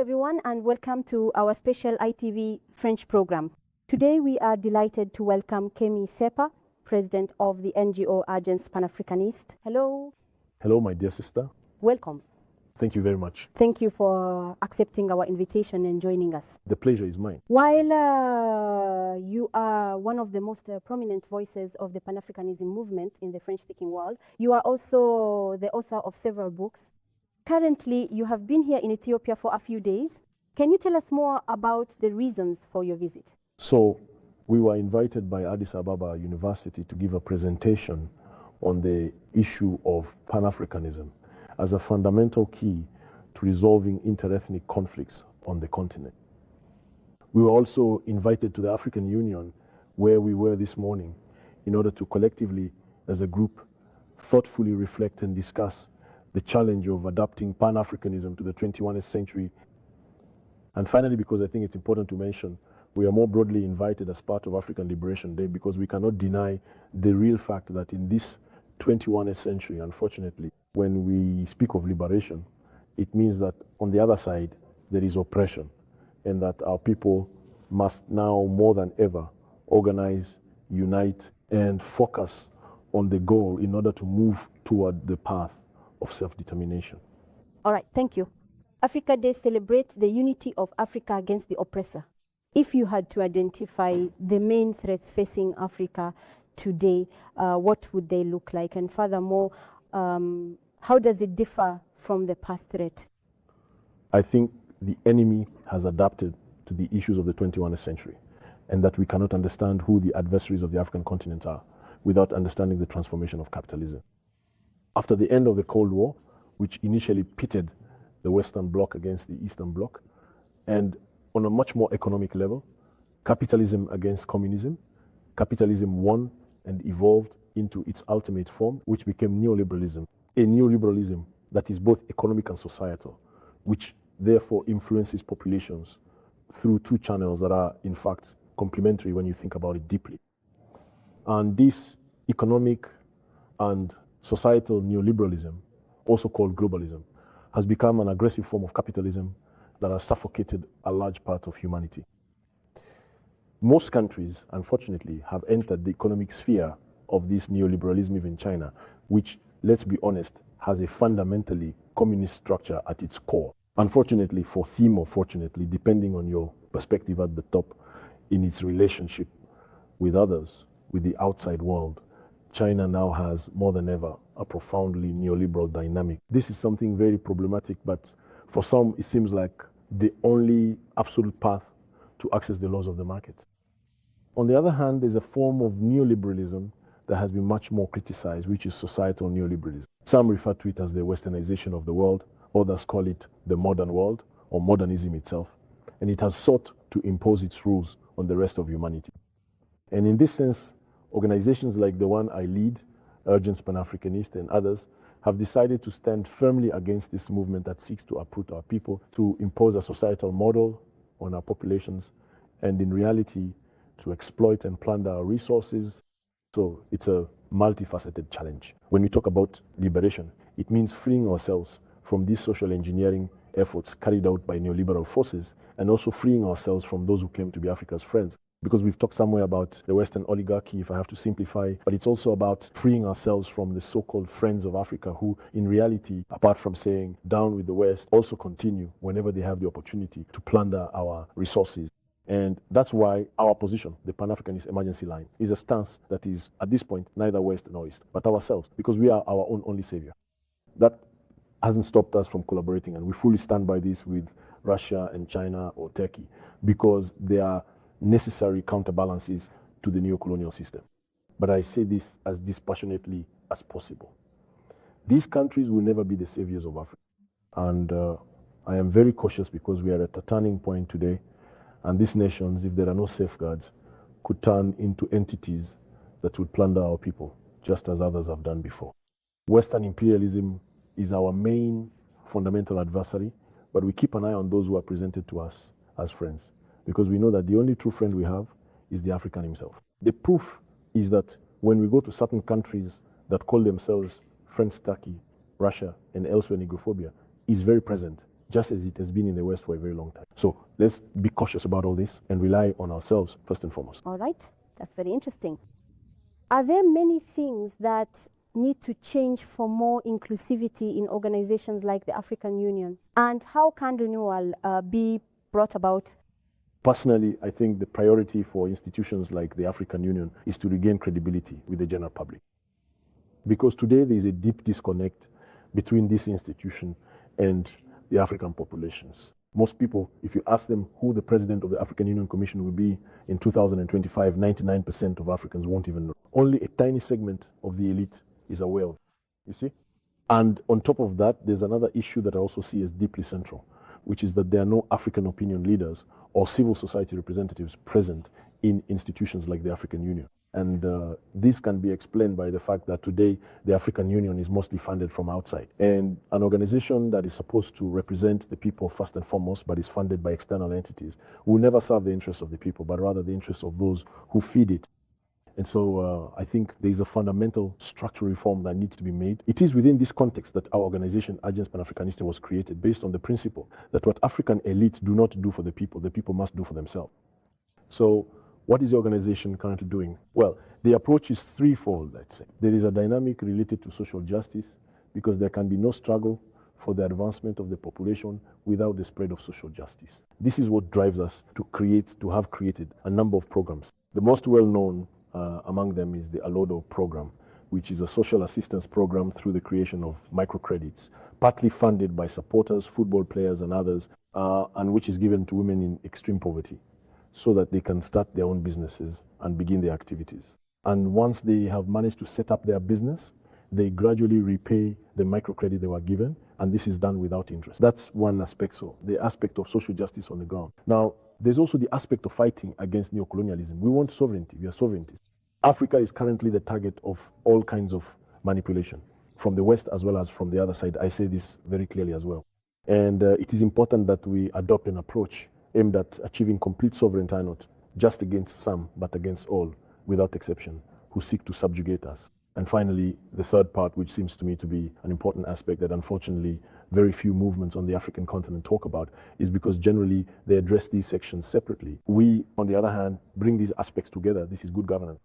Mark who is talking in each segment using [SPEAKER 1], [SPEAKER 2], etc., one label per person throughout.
[SPEAKER 1] everyone, and welcome to our special ITV French program. Today we are delighted to welcome Kemi Seba, President of the NGO Agence Pan-Africanist. Hello.
[SPEAKER 2] Hello, my dear sister.
[SPEAKER 1] Welcome.
[SPEAKER 2] Thank you very much.
[SPEAKER 1] Thank you for accepting our invitation and joining us.
[SPEAKER 2] The pleasure is mine.
[SPEAKER 1] While you are one of the most prominent voices of the Pan-Africanism movement in the French-speaking world, you are also the author of several books. Currently, you have been here in Ethiopia for a few days. Can you tell us more about the reasons for your visit?
[SPEAKER 2] So, we were invited by Addis Ababa University to give a presentation on the issue of Pan-Africanism as a fundamental key to resolving interethnic conflicts on the continent. We were also invited to the African Union, where we were this morning, in order to collectively, as a group, thoughtfully reflect and discuss the challenge of adapting Pan-Africanism to the 21st century. And finally, because I think it's important to mention, we are more broadly invited as part of African Liberation Day, because we cannot deny the real fact that in this 21st century, unfortunately, when we speak of liberation, it means that on the other side, there is oppression, and that our people must now more than ever organize, unite, and focus on the goal in order to move toward the path of self-determination.
[SPEAKER 1] All right, thank you. Africa Day celebrates the unity of Africa against the oppressor. If you had to identify the main threats facing Africa today, what would they look like? And furthermore, how does it differ from the past threat?
[SPEAKER 2] I think the enemy has adapted to the issues of the 21st century, and that we cannot understand who the adversaries of the African continent are without understanding the transformation of capitalism. After the end of the Cold War, which initially pitted the Western Bloc against the Eastern Bloc, and on a much more economic level, capitalism against communism, capitalism won and evolved into its ultimate form, which became neoliberalism. A neoliberalism that is both economic and societal, which therefore influences populations through two channels that are, in fact, complementary when you think about it deeply. And this economic and societal neoliberalism, also called globalism, has become an aggressive form of capitalism that has suffocated a large part of humanity. Most countries, unfortunately, have entered the economic sphere of this neoliberalism, even China, which, let's be honest, has a fundamentally communist structure at its core. Unfortunately, for theme or fortunately, depending on your perspective at the top, in its relationship with others, with the outside world, China now has more than ever a profoundly neoliberal dynamic. This is something very problematic, but for some it seems like the only absolute path to access the laws of the market. On the other hand, there's a form of neoliberalism that has been much more criticized, which is societal neoliberalism. Some refer to it as the westernization of the world, others call it the modern world or modernism itself, and it has sought to impose its rules on the rest of humanity. And in this sense, organizations like the one I lead, Agence Pan-Africanist and others, have decided to stand firmly against this movement that seeks to uproot our people, to impose a societal model on our populations, and in reality, to exploit and plunder our resources. So it's a multifaceted challenge. When we talk about liberation, it means freeing ourselves from these social engineering efforts carried out by neoliberal forces, and also freeing ourselves from those who claim to be Africa's friends. Because we've talked somewhere about the Western oligarchy, if I have to simplify, but it's also about freeing ourselves from the so-called friends of Africa who, in reality, apart from saying down with the West, also continue whenever they have the opportunity to plunder our resources. And that's why our position, the Pan-Africanist emergency line, is a stance that is, at this point, neither West nor East, but ourselves, because we are our own only savior. That hasn't stopped us from collaborating, and we fully stand by this with Russia and China or Turkey, because they are necessary counterbalances to the neo-colonial system. But I say this as dispassionately as possible. These countries will never be the saviors of Africa. And I am very cautious, because we are at a turning point today, and these nations, if there are no safeguards, could turn into entities that would plunder our people, just as others have done before. Western imperialism is our main fundamental adversary, but we keep an eye on those who are presented to us as friends, because we know that the only true friend we have is the African himself. The proof is that when we go to certain countries that call themselves French Turkey, Russia, and elsewhere, negrophobia is very present just as it has been in the West for a very long time. So let's be cautious about all this and rely on ourselves first and foremost.
[SPEAKER 1] All right, that's very interesting. Are there many things that need to change for more inclusivity in organizations like the African Union? And how can renewal be brought about?
[SPEAKER 2] Personally, I think the priority for institutions like the African Union is to regain credibility with the general public. Because today there is a deep disconnect between this institution and the African populations. Most people, if you ask them who the president of the African Union Commission will be in 2025, 99% of Africans won't even know. Only a tiny segment of the elite is aware of it, you see? And on top of that, there's another issue that I also see as deeply central, which is that there are no African opinion leaders or civil society representatives present in institutions like the African Union. And this can be explained by the fact that today the African Union is mostly funded from outside. And an organization that is supposed to represent the people first and foremost, but is funded by external entities, will never serve the interests of the people, but rather the interests of those who feed it. And so I think there is a fundamental structural reform that needs to be made. It is within this context that our organization, Agence Pan-Africaniste, was created, based on the principle that what African elites do not do for the people must do for themselves. So what is the organization currently doing? Well, the approach is threefold, let's say. There is a dynamic related to social justice, because there can be no struggle for the advancement of the population without the spread of social justice. This is what drives us to have created a number of programs. The most well-known among them is the Alodo program, which is a social assistance program through the creation of microcredits, partly funded by supporters, football players and others, and which is given to women in extreme poverty, so that they can start their own businesses and begin their activities. And once they have managed to set up their business, they gradually repay the microcredit they were given, and this is done without interest. That's one aspect, so the aspect of social justice on the ground. Now, there's also the aspect of fighting against neocolonialism. We want sovereignty, we are sovereigntists. Africa is currently the target of all kinds of manipulation, from the West as well as from the other side. I say this very clearly as well. And it is important that we adopt an approach aimed at achieving complete sovereignty, not just against some, but against all, without exception, who seek to subjugate us. And finally, the third part, which seems to me to be an important aspect that unfortunately very few movements on the African continent talk about, is because generally they address these sections separately. We, on the other hand, bring these aspects together. This is good governance.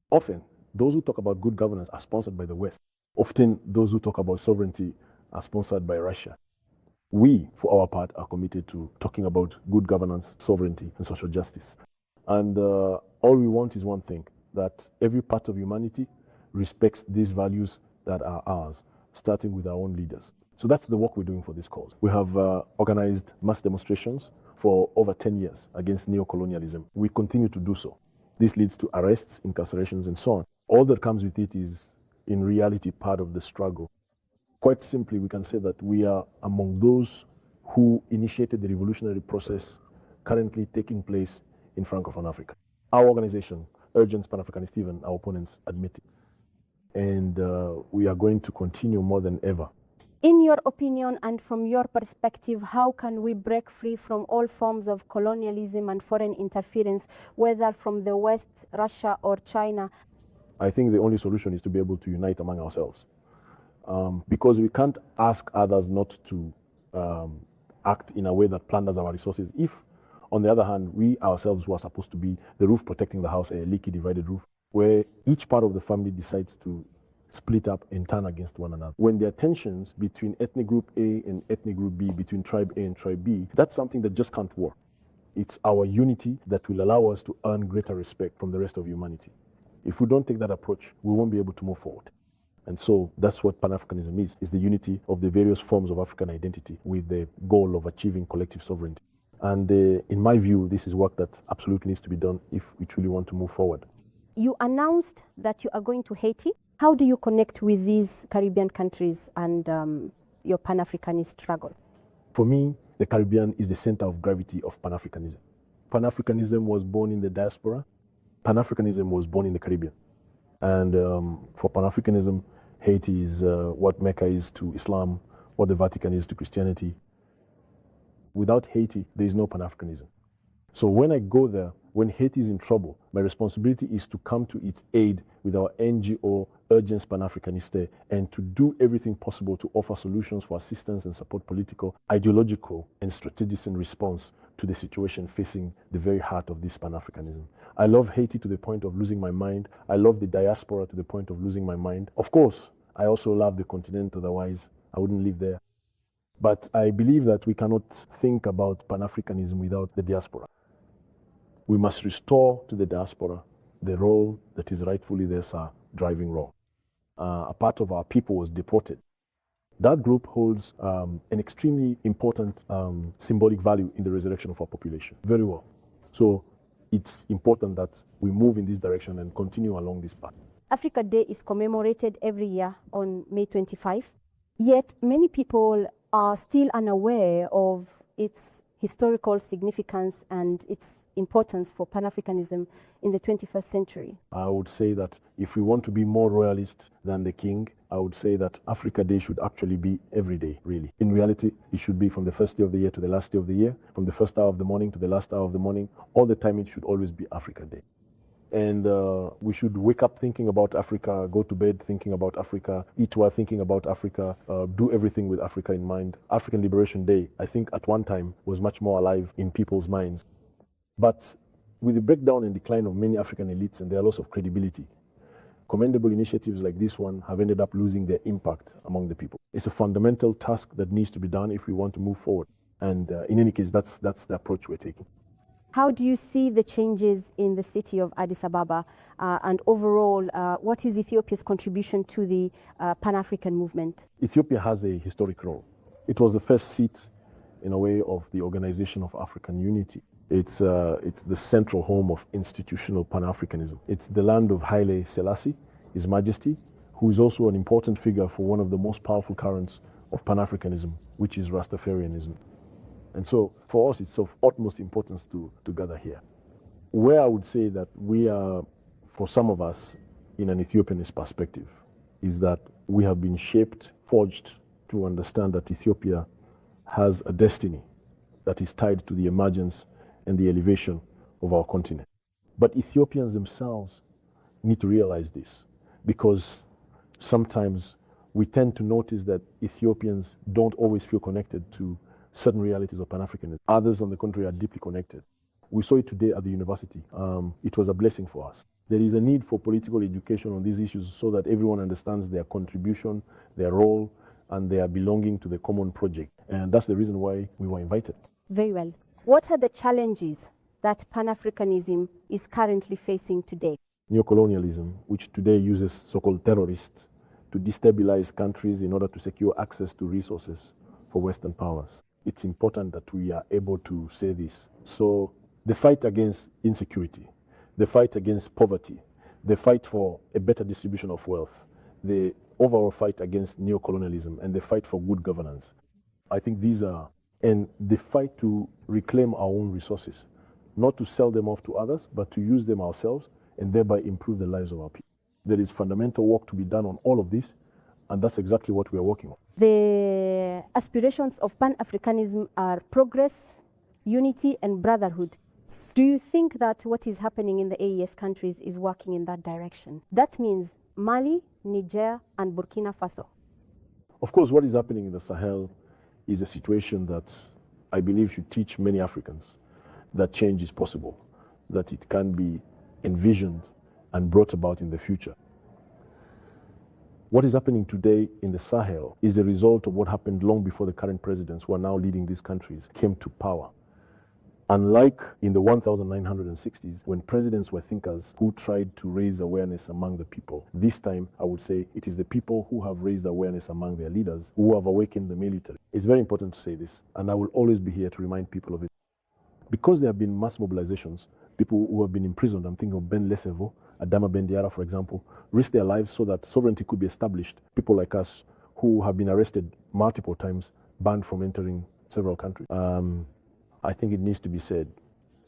[SPEAKER 2] Often, those who talk about good governance are sponsored by the West. Often, those who talk about sovereignty are sponsored by Russia. We, for our part, are committed to talking about good governance, sovereignty, and social justice. And all we want is one thing, that every part of humanity respects these values that are ours, starting with our own leaders. So that's the work we're doing for this cause. We have organized mass demonstrations for over 10 years against neocolonialism. We continue to do so. This leads to arrests, incarcerations, and so on. All that comes with it is, in reality, part of the struggle. Quite simply, we can say that we are among those who initiated the revolutionary process currently taking place in Francophone Africa. Our organization, Agence Pan-Africaniste, even our opponents admit it. And we are going to continue more than ever.
[SPEAKER 1] In your opinion and from your perspective, how can we break free from all forms of colonialism and foreign interference, whether from the West, Russia, or China?
[SPEAKER 2] I think the only solution is to be able to unite among ourselves. Because we can't ask others not to act in a way that plunders our resources if, on the other hand, we ourselves, who are supposed to be the roof protecting the house, a leaky divided roof, where each part of the family decides to split up and turn against one another. When there are tensions between ethnic group A and ethnic group B, between tribe A and tribe B, that's something that just can't work. It's our unity that will allow us to earn greater respect from the rest of humanity. If we don't take that approach, we won't be able to move forward. And so that's what Pan-Africanism is the unity of the various forms of African identity with the goal of achieving collective sovereignty. And in my view, this is work that absolutely needs to be done if we truly want to move forward.
[SPEAKER 1] You announced that you are going to Haiti. How do you connect with these Caribbean countries and your Pan-Africanist struggle?
[SPEAKER 2] For me, the Caribbean is the center of gravity of Pan-Africanism. Pan-Africanism was born in the diaspora. Pan-Africanism was born in the Caribbean. And for Pan-Africanism, Haiti is what Mecca is to Islam, what the Vatican is to Christianity. Without Haiti, there is no Pan-Africanism. So when I go there, When Haiti is in trouble, my responsibility is to come to its aid with our NGO Urgence Pan-Africaniste and to do everything possible to offer solutions for assistance and support political, ideological, and strategic in response to the situation facing the very heart of this Pan-Africanism. I love Haiti to the point of losing my mind. I love the diaspora to the point of losing my mind. Of course, I also love the continent, otherwise I wouldn't live there. But I believe that we cannot think about Pan-Africanism without the diaspora. We must restore to the diaspora the role that is rightfully theirs, driving role. A part of our people was deported. That group holds an extremely important symbolic value in the resurrection of our population. Very well. So it's important that we move in this direction and continue along this path.
[SPEAKER 1] Africa Day is commemorated every year on May 25, yet many people are still unaware of its historical significance and its importance for Pan-Africanism in the 21st century.
[SPEAKER 2] I would say that if we want to be more royalist than the king, I would say that Africa Day should actually be every day, really. In reality, it should be from the first day of the year to the last day of the year, from the first hour of the morning to the last hour of the morning. All the time it should always be Africa Day. And we should wake up thinking about Africa, go to bed thinking about Africa, eat while thinking about Africa, do everything with Africa in mind. African Liberation Day, I think at one time, was much more alive in people's minds. But with the breakdown and decline of many African elites and their loss of credibility, commendable initiatives like this one have ended up losing their impact among the people. It's a fundamental task that needs to be done if we want to move forward. And in any case, that's the approach we're taking.
[SPEAKER 1] How do you see the changes in the city of Addis Ababa and overall, what is Ethiopia's contribution to the Pan-African movement?
[SPEAKER 2] Ethiopia has a historic role. It was the first seat, in a way, of the Organization of African Unity. It's the central home of institutional Pan-Africanism. It's the land of Haile Selassie, His Majesty, who is also an important figure for one of the most powerful currents of Pan-Africanism, which is Rastafarianism. And so for us, it's of utmost importance to gather here. Where I would say that we are, for some of us, in an Ethiopianist perspective, is that we have been shaped, forged to understand that Ethiopia has a destiny that is tied to the emergence and the elevation of our continent. But Ethiopians themselves need to realize this, because sometimes we tend to notice that Ethiopians don't always feel connected to certain realities of Pan-Africanism. Others, on the contrary, are deeply connected. We saw it today at the university. It was a blessing for us. There is a need for political education on these issues so that everyone understands their contribution, their role, and their belonging to the common project. And that's the reason why we were invited.
[SPEAKER 1] Very well. What are the challenges that Pan-Africanism is currently facing today?
[SPEAKER 2] Neocolonialism, which today uses so-called terrorists to destabilize countries in order to secure access to resources for Western powers. It's important that we are able to say this. So the fight against insecurity, the fight against poverty, the fight for a better distribution of wealth, the overall fight against neocolonialism, and the fight for good governance. I think these are, and the fight to reclaim our own resources, not to sell them off to others, but to use them ourselves and thereby improve the lives of our people. There is fundamental work to be done on all of this, and that's exactly what we are working on.
[SPEAKER 1] The aspirations of Pan-Africanism are progress, unity, and brotherhood. Do you think that what is happening in the AES countries is working in that direction? That means Mali, Niger, and Burkina Faso.
[SPEAKER 2] Of course, what is happening in the Sahel is a situation that I believe should teach many Africans that change is possible, that it can be envisioned and brought about in the future. What is happening today in the Sahel is a result of what happened long before the current presidents who are now leading these countries came to power. Unlike in the 1960s, when presidents were thinkers who tried to raise awareness among the people, this time I would say it is the people who have raised awareness among their leaders who have awakened the military. It's very important to say this, and I will always be here to remind people of it. Because there have been mass mobilizations, people who have been imprisoned, I'm thinking of Ben Lesevo, Adama Ben Diara, for example, risked their lives so that sovereignty could be established. People like us who have been arrested multiple times, banned from entering several countries. I think it needs to be said.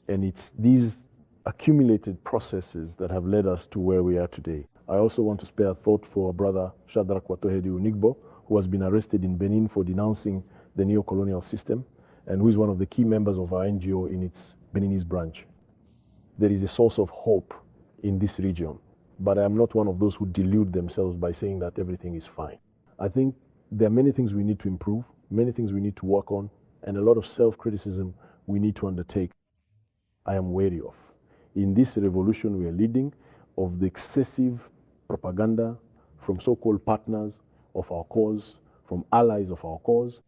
[SPEAKER 2] And it's these accumulated processes that have led us to where we are today. I also want to spare a thought for our brother Shadrach Watohedi Unigbo, who has been arrested in Benin for denouncing the neo-colonial system, and who is one of the key members of our NGO in its Beninese branch. there is a source of hope in this region. But I am not one of those who delude themselves by saying that everything is fine. I think there are many things we need to improve, many things we need to work on, and a lot of self-criticism we need to undertake. I am wary of. In this revolution we are leading, of the excessive propaganda from so-called partners of our cause, from allies of our cause.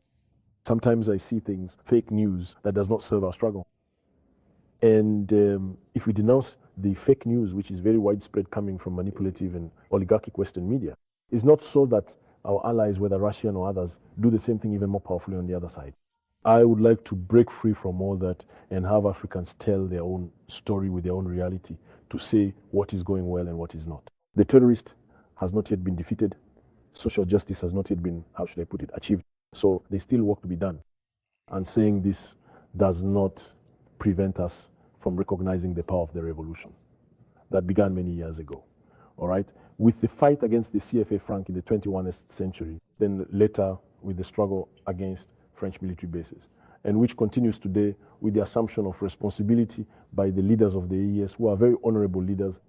[SPEAKER 2] Sometimes I see things, fake news, that does not serve our struggle. And if we denounce the fake news, which is very widespread coming from manipulative and oligarchic Western media, it's not so that our allies, whether Russian or others, do the same thing even more powerfully on the other side. I would like to break free from all that and have Africans tell their own story with their own reality to say what is going well and what is not. The terrorist has not yet been defeated. Social justice has not yet been, how should I put it, achieved. So there's still work to be done. And saying this does not prevent us from recognizing the power of the revolution that began many years ago. All right? With the fight against the CFA franc in the 21st century, then later with the struggle against French military bases, and which continues today with the assumption of responsibility by the leaders of the AES, who are very honorable leaders.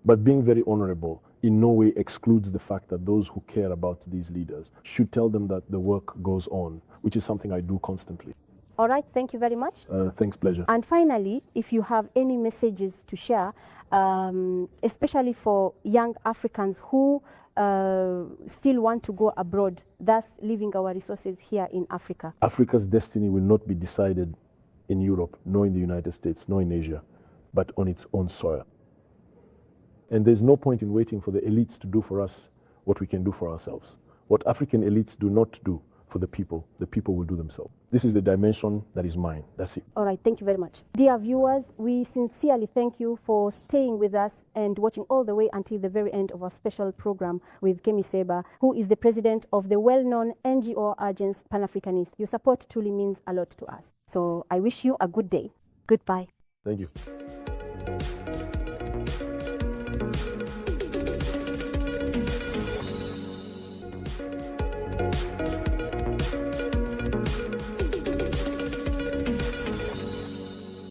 [SPEAKER 2] But being very honorable in no way excludes the fact that those who care about these leaders should tell them that the work goes on, which is something I do constantly.
[SPEAKER 1] All right, thank you very much.
[SPEAKER 2] Thanks, pleasure.
[SPEAKER 1] And finally, if you have any messages to share, especially for young Africans who still want to go abroad, thus leaving our resources here in Africa.
[SPEAKER 2] Africa's destiny will not be decided in Europe, nor in the United States, nor in Asia, but on its own soil. And there's no point in waiting for the elites to do for us what we can do for ourselves. What African elites do not do for the people will do themselves. This is the dimension that is mine. That's it.
[SPEAKER 1] All right, thank you very much. Dear viewers, we sincerely thank you for staying with us and watching all the way until the very end of our special program with Kemi Seba, who is the president of the well-known NGO Agents Pan-Africanist. Your support truly means a lot to us. So I wish you a good day. Goodbye.
[SPEAKER 2] Thank you.